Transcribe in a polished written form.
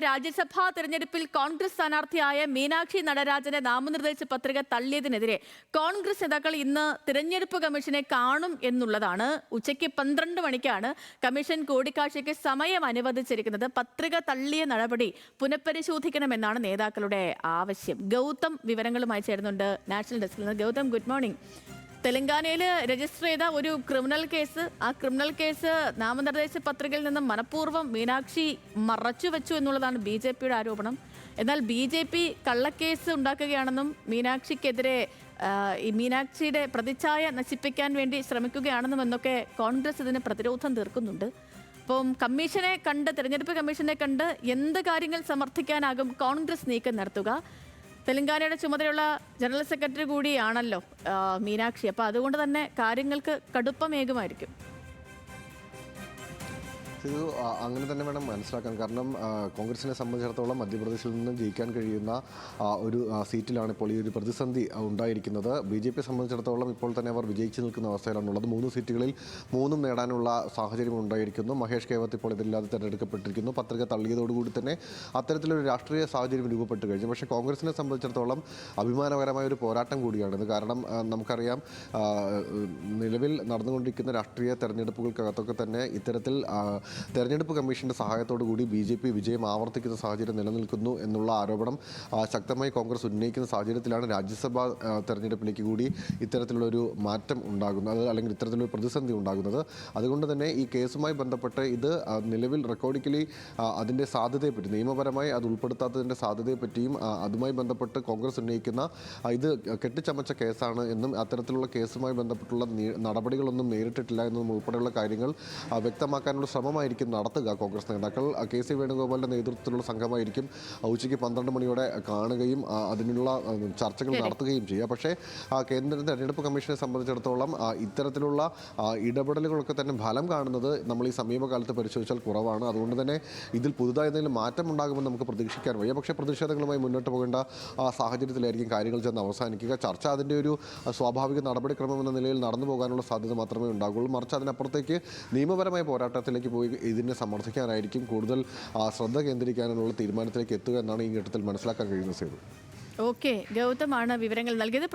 രാജ്യസഭാ തെരഞ്ഞെടുപ്പിൽ കോൺഗ്രസ് സ്ഥാനാർത്ഥിയായ മീനാക്ഷി നടരാജന്റെ നാമനിർദ്ദേശ പത്രിക തള്ളിയതിനെതിരെ കോൺഗ്രസ് നേതാക്കൾ ഇന്ന് തിരഞ്ഞെടുപ്പ് കമ്മീഷനെ കാണും എന്നുള്ളതാണ്. ഉച്ചയ്ക്ക് 12 മണിക്കാണ് കമ്മീഷൻ കൂടിക്കാഴ്ചയ്ക്ക് സമയം അനുവദിച്ചിരിക്കുന്നത്. പത്രിക തള്ളിയ നടപടി പുനഃപരിശോധിക്കണമെന്നാണ് നേതാക്കളുടെ ആവശ്യം. ഗൗതം വിവരങ്ങളുമായി ചേരുന്നുണ്ട് നാഷണൽ ഡെസ്കിൽ നിന്ന്. Gautam, good morning. തെലങ്കാനയിൽ രജിസ്റ്റർ ചെയ്ത ഒരു ക്രിമിനൽ കേസ്, ആ ക്രിമിനൽ കേസ് നാമനിർദ്ദേശ പത്രികയിൽ നിന്നും മനഃപൂർവ്വം മീനാക്ഷി മറച്ചുവെച്ചു എന്നുള്ളതാണ് BJPയുടെ ആരോപണം. എന്നാൽ BJP കള്ളക്കേസ് ഉണ്ടാക്കുകയാണെന്നും മീനാക്ഷിക്കെതിരെ ഈ മീനാക്ഷിയുടെ പ്രതിച്ഛായ നശിപ്പിക്കാൻ വേണ്ടി ശ്രമിക്കുകയാണെന്നും എന്നൊക്കെ കോൺഗ്രസ് ഇതിന് പ്രതിരോധം തീർക്കുന്നുണ്ട്. അപ്പം തെരഞ്ഞെടുപ്പ് കമ്മീഷനെ കണ്ട് എന്ത് കാര്യങ്ങൾ സമർത്ഥിക്കാനാകും കോൺഗ്രസ് നീക്കം നടത്തുക? തെലങ്കാനയുടെ ചുമതലയുള്ള ജനറൽ സെക്രട്ടറി കൂടിയാണല്ലോ മീനാക്ഷി. അപ്പോൾ അതുകൊണ്ട് തന്നെ കാര്യങ്ങൾക്ക് കടുപ്പമേകുമായിരിക്കും. ഇത് അങ്ങനെ തന്നെ വേണം മനസ്സിലാക്കാൻ. കാരണം കോൺഗ്രസിനെ സംബന്ധിച്ചിടത്തോളം മധ്യപ്രദേശിൽ നിന്ന് ജയിക്കാൻ കഴിയുന്ന ഒരു സീറ്റിലാണ് ഇപ്പോൾ ഈ ഒരു പ്രതിസന്ധി ഉണ്ടായിരിക്കുന്നത്. BJP സംബന്ധിച്ചിടത്തോളം ഇപ്പോൾ തന്നെ അവർ വിജയിച്ചു നിൽക്കുന്ന അവസ്ഥയിലാണുള്ളത്. 3 സീറ്റുകളിൽ 3 നേടാനുള്ള സാഹചര്യം ഉണ്ടായിരിക്കുന്നു. മഹേഷ് കേവത്ത് ഇപ്പോൾ ഇതില്ലാതെ തിരഞ്ഞെടുക്കപ്പെട്ടിരിക്കുന്നു. പത്രിക തള്ളിയതോടുകൂടി തന്നെ അത്തരത്തിലൊരു രാഷ്ട്രീയ സാഹചര്യം രൂപപ്പെട്ട് കഴിഞ്ഞു. പക്ഷേ കോൺഗ്രസിനെ സംബന്ധിച്ചിടത്തോളം അഭിമാനകരമായ ഒരു പോരാട്ടം കൂടിയാണിത്. കാരണം നമുക്കറിയാം, നിലവിൽ നടന്നുകൊണ്ടിരിക്കുന്ന രാഷ്ട്രീയ തെരഞ്ഞെടുപ്പുകൾക്കകത്തൊക്കെ തന്നെ ഇത്തരത്തിൽ തെരഞ്ഞെടുപ്പ് കമ്മീഷന്റെ സഹായത്തോടു കൂടി BJP വിജയം ആവർത്തിക്കുന്ന സാഹചര്യം നിലനിൽക്കുന്നു എന്നുള്ള ആരോപണം ശക്തമായി കോൺഗ്രസ് ഉന്നയിക്കുന്ന സാഹചര്യത്തിലാണ് രാജ്യസഭാ തെരഞ്ഞെടുപ്പിലേക്ക് കൂടി ഇത്തരത്തിലുള്ളൊരു മാറ്റം ഉണ്ടാകുന്നത്, അല്ലെങ്കിൽ ഇത്തരത്തിലൊരു പ്രതിസന്ധി ഉണ്ടാകുന്നത്. അതുകൊണ്ട് തന്നെ ഈ കേസുമായി ബന്ധപ്പെട്ട് ഇത് നിലവിൽ റെക്കോർഡിക്കലി അതിൻ്റെ സാധ്യതയെപ്പറ്റി, നിയമപരമായി അത് ഉൾപ്പെടുത്താത്തതിൻ്റെ സാധ്യതയെപ്പറ്റിയും അതുമായി ബന്ധപ്പെട്ട് കോൺഗ്രസ് ഉന്നയിക്കുന്ന ഇത് കെട്ടിച്ചമച്ച കേസാണ് എന്നും അത്തരത്തിലുള്ള കേസുമായി ബന്ധപ്പെട്ടുള്ള നടപടികളൊന്നും നേരിട്ടിട്ടില്ല എന്നും ഉൾപ്പെടെയുള്ള കാര്യങ്ങൾ വ്യക്തമാക്കാനുള്ള ശ്രമമായിരിക്കും നടത്തുക കോൺഗ്രസ് നേതാക്കൾ. KC വേണുഗോപാലിന്റെ നേതൃത്വത്തിലുള്ള സംഘമായിരിക്കും ഉച്ചയ്ക്ക് 12 മണിയോടെ കാണുകയും അതിനുള്ള ചർച്ചകൾ നടത്തുകയും ചെയ്യുക. പക്ഷേ കേന്ദ്ര തെരഞ്ഞെടുപ്പ് കമ്മീഷനെ സംബന്ധിച്ചിടത്തോളം ഇത്തരത്തിലുള്ള ഇടപെടലുകളൊക്കെ തന്നെ ഫലം കാണുന്നത് നമ്മൾ ഈ സമീപകാലത്ത് പരിശോധിച്ചാൽ കുറവാണ്. അതുകൊണ്ട് തന്നെ ഇതിൽ പുതുതായി എന്തെങ്കിലും മാറ്റം ഉണ്ടാകുമെന്ന് നമുക്ക് പ്രതീക്ഷിക്കാൻ വയ്യ. പക്ഷേ പ്രതിഷേധങ്ങളുമായി മുന്നോട്ട് പോകേണ്ട സാഹചര്യത്തിലായിരിക്കും കാര്യങ്ങൾ ചെന്ന് അവസാനിക്കുക. ചർച്ച അതിൻ്റെ ഒരു സ്വാഭാവിക നടപടിക്രമം എന്ന നിലയിൽ നടന്നു പോകാനുള്ള സാധ്യത മാത്രമേ ഉണ്ടാകുള്ളൂ. മറിച്ച് അതിനപ്പുറത്തേക്ക് നിയമപരമായ പോരാട്ടത്തിലേക്ക് പോയി ഇതിനെ സമർത്ഥിക്കാനായിരിക്കും കൂടുതൽ ശ്രദ്ധ കേന്ദ്രീകരിക്കാനുള്ള തീരുമാനത്തിലേക്ക് എത്തുക എന്നാണ് ഈ ഘട്ടത്തിൽ മനസ്സിലാക്കാൻ കഴിയുന്ന സേതു. ഓക്കെ, ഗൗതമാണ് വിവരങ്ങൾ നൽകിയത്.